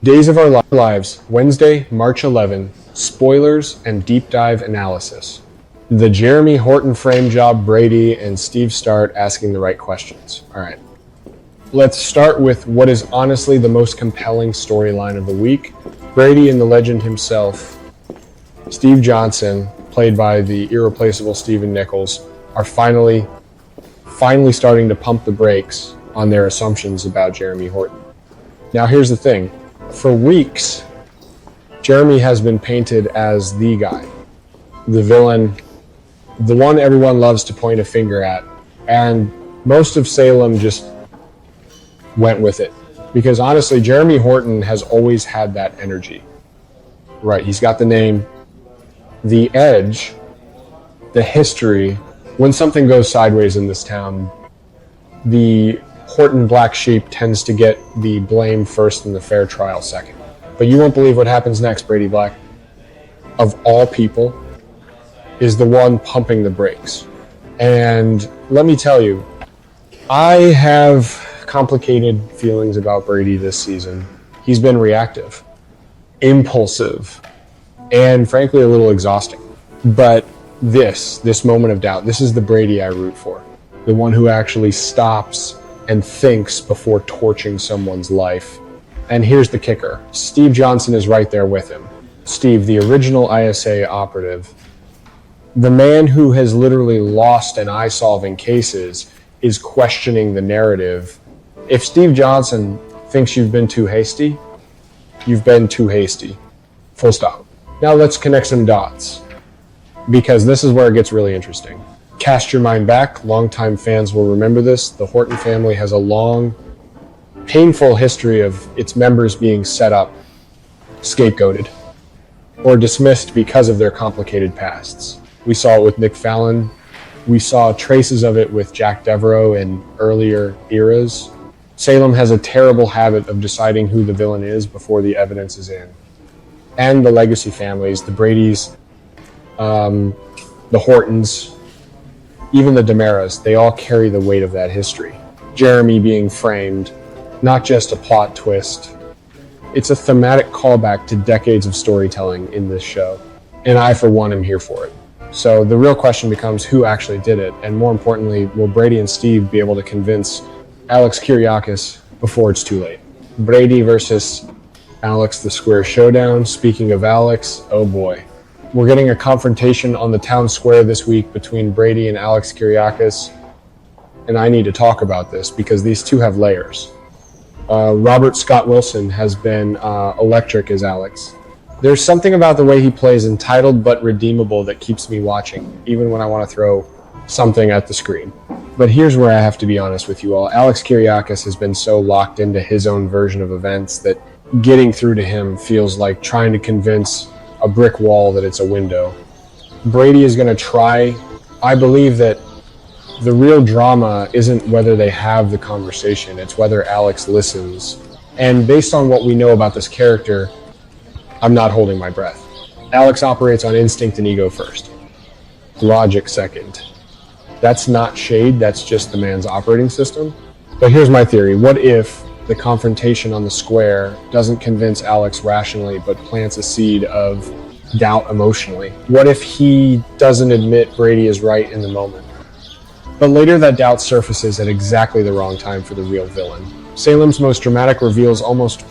Days of Our Lives, Wednesday, March 11, spoilers and deep dive analysis. The Jeremy Horton frame job, Brady and Steve start asking the right questions. All right. Let's start with what is honestly the most compelling storyline of the week. Brady and the legend himself, Steve Johnson, played by the irreplaceable Stephen Nichols, are finally starting to pump the brakes on their assumptions about Jeremy Horton. Now here's the thing. For weeks, Jeremy has been painted as the guy, the villain, the one everyone loves to point a finger at, and most of Salem just went with it. Because honestly, Jeremy Horton has always had that energy. Right, he's got the name, the edge, the history. When something goes sideways in this town, the Horton black sheep tends to get the blame first and the fair trial second. But you won't believe what happens next. Brady Black, of all people, is the one pumping the brakes. And let me tell you, I have complicated feelings about Brady this season. He's been reactive, impulsive, and frankly a little exhausting. But this moment of doubt, this is the Brady I root for. The one who actually stops and thinks before torching someone's life. And here's the kicker. Steve Johnson is right there with him. Steve, the original ISA operative, the man who has literally lost in eye-solving cases, is questioning the narrative. If Steve Johnson thinks you've been too hasty, you've been too hasty. Full stop. Now let's connect some dots, because this is where it gets really interesting. Cast your mind back. Longtime fans will remember this. The Horton family has a long, painful history of its members being set up, scapegoated, or dismissed because of their complicated pasts. We saw it with Nick Fallon. We saw traces of it with Jack Devereaux in earlier eras. Salem has a terrible habit of deciding who the villain is before the evidence is in. And the legacy families, the Bradys, the Hortons, even the DiMeras, they all carry the weight of that history. Jeremy being framed, not just a plot twist. It's a thematic callback to decades of storytelling in this show. And I, for one, am here for it. So the real question becomes who actually did it, and more importantly, will Brady and Steve be able to convince Alex Kyriakis before it's too late? Brady versus Alex, the Square Showdown. Speaking of Alex, oh boy. We're getting a confrontation on the town square this week between Brady and Alex Kyriakis, and I need to talk about this because these two have layers. Robert Scott Wilson has been electric as Alex. There's something about the way he plays entitled but redeemable that keeps me watching, even when I want to throw something at the screen. But here's where I have to be honest with you all. Alex Kyriakis has been so locked into his own version of events that getting through to him feels like trying to convince a brick wall that it's a window. Brady is going to try. I believe that the real drama isn't whether they have the conversation, it's whether Alex listens. And based on what we know about this character, I'm not holding my breath. Alex operates on instinct and ego first, logic second. That's not shade, that's just the man's operating system. But here's my theory. What if the confrontation on the square doesn't convince Alex rationally, but plants a seed of doubt emotionally? What if he doesn't admit Brady is right in the moment? But later that doubt surfaces at exactly the wrong time for the real villain. Salem's most dramatic reveals almost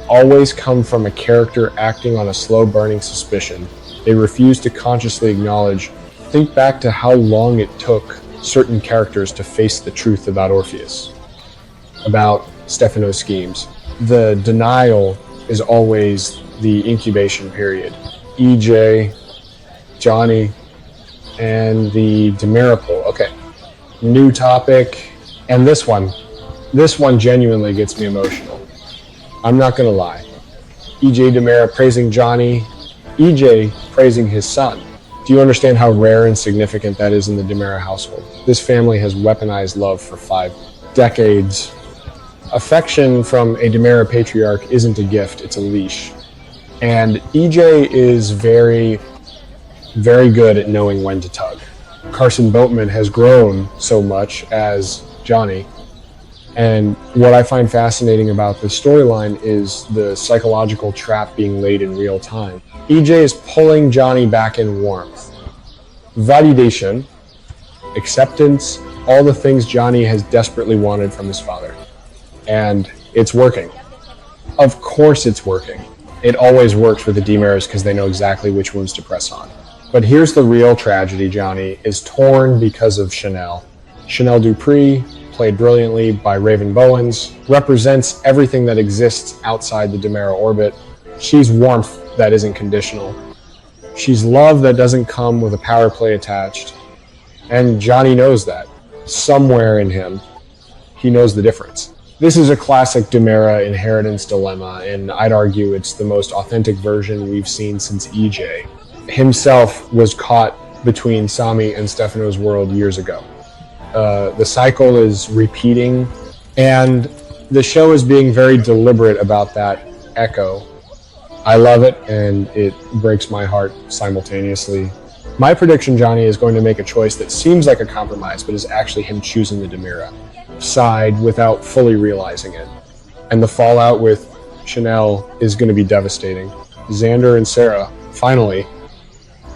always come from a character acting on a slow-burning suspicion they refuse to consciously acknowledge. Think back to how long it took certain characters to face the truth about Orpheus, about Stefano's schemes. The denial is always the incubation period. EJ, Johnny, and the DiMera pool. Okay, new topic. And this one genuinely gets me emotional. I'm not gonna lie. EJ DiMera praising Johnny, EJ praising his son. Do you understand how rare and significant that is in the DiMera household? This family has weaponized love for 5 decades. Affection from a DiMera patriarch isn't a gift, it's a leash. And EJ is very, very good at knowing when to tug. Carson Boatman has grown so much as Johnny, And what I find fascinating about this storyline is the psychological trap being laid in real time. EJ is pulling Johnny back in warmth. Validation, acceptance, all the things Johnny has desperately wanted from his father. And it's working. Of course it's working. It always works with the DiMeras because they know exactly which wounds to press on. But here's the real tragedy. Johnny is torn because of Chanel. Chanel Dupree, played brilliantly by Raven Bowens, represents everything that exists outside the DiMera orbit. She's warmth that isn't conditional. She's love that doesn't come with a power play attached. And Johnny knows that. Somewhere in him, he knows the difference. This is a classic DiMera inheritance dilemma, and I'd argue it's the most authentic version we've seen since EJ himself was caught between Sami and Stefano's world years ago. The cycle is repeating, and the show is being very deliberate about that echo. I love it, and it breaks my heart simultaneously. My prediction, Johnny, is going to make a choice that seems like a compromise, but is actually him choosing the DiMera side without fully realizing it. And the fallout with Chanel is going to be devastating. Xander and Sarah, finally,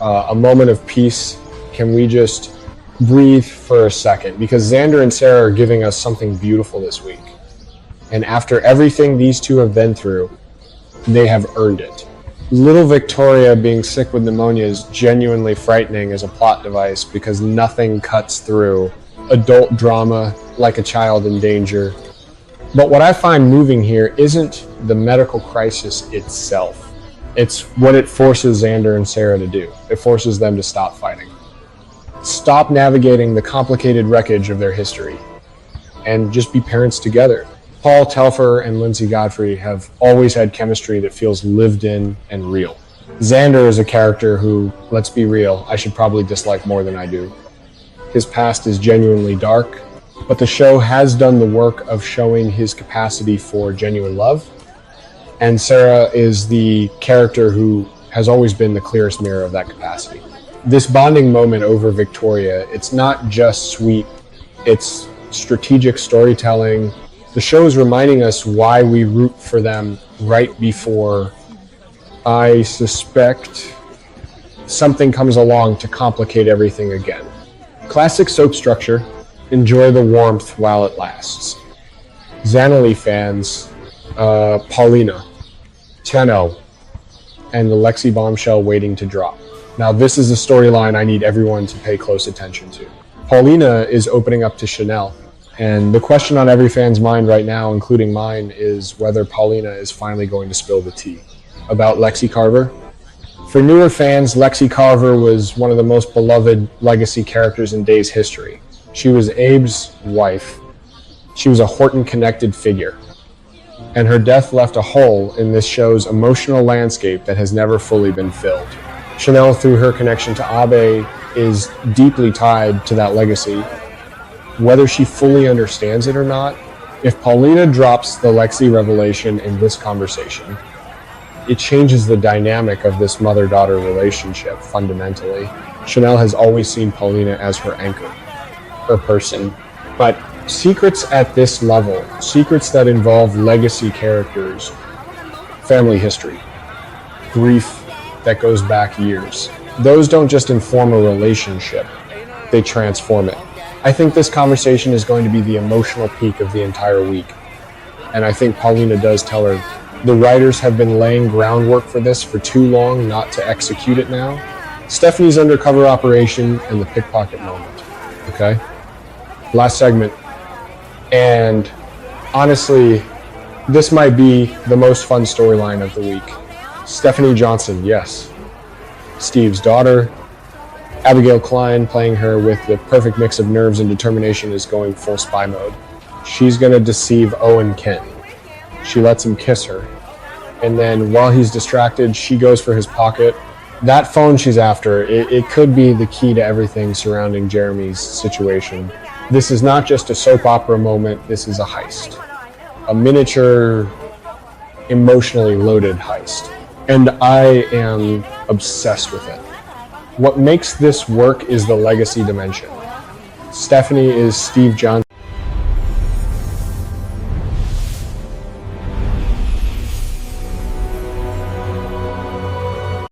a moment of peace. Can we just breathe for a second? Because Xander and Sarah are giving us something beautiful this week. And after everything these two have been through, they have earned it. Little Victoria being sick with pneumonia is genuinely frightening as a plot device because nothing cuts through adult drama like a child in danger. But what I find moving here isn't the medical crisis itself. It's what it forces Xander and Sarah to do. It forces them to stop fighting. Stop navigating the complicated wreckage of their history and just be parents together. Paul Telfer and Lindsay Godfrey have always had chemistry that feels lived in and real. Xander is a character who, let's be real, I should probably dislike more than I do. His past is genuinely dark, but the show has done the work of showing his capacity for genuine love. And Sarah is the character who has always been the clearest mirror of that capacity. This bonding moment over Victoria, it's not just sweet, it's strategic storytelling. The show is reminding us why we root for them right before, I suspect, something comes along to complicate everything again. Classic soap structure, enjoy the warmth while it lasts. Zannalie fans, Paulina, Chanel, and the Lexi bombshell waiting to drop. Now this is a storyline I need everyone to pay close attention to. Paulina is opening up to Chanel, and the question on every fan's mind right now, including mine, is whether Paulina is finally going to spill the tea. About Lexi Carver? For newer fans, Lexi Carver was one of the most beloved legacy characters in Day's history. She was Abe's wife. She was a Horton-connected figure. And her death left a hole in this show's emotional landscape that has never fully been filled. Chanel, through her connection to Abe, is deeply tied to that legacy. Whether she fully understands it or not, if Paulina drops the Lexi revelation in this conversation, it changes the dynamic of this mother-daughter relationship fundamentally. Chanel has always seen Paulina as her anchor, her person. But secrets at this level, secrets that involve legacy characters, family history, grief that goes back years, those don't just inform a relationship, they transform it. I think this conversation is going to be the emotional peak of the entire week. And I think Paulina does tell her, the writers have been laying groundwork for this for too long not to execute it now. Stephanie's undercover operation and the pickpocket moment, okay? Last segment. And honestly, this might be the most fun storyline of the week. Stephanie Johnson, yes. Steve's daughter. Abigail Klein, playing her with the perfect mix of nerves and determination, is going full spy mode. She's going to deceive Owen Kent. She lets him kiss her. And then while he's distracted, she goes for his pocket. That phone she's after, it could be the key to everything surrounding Jeremy's situation. This is not just a soap opera moment, this is a heist. A miniature, emotionally loaded heist. And I am obsessed with it. What makes this work is the legacy dimension. Stephanie is Steve Johnson.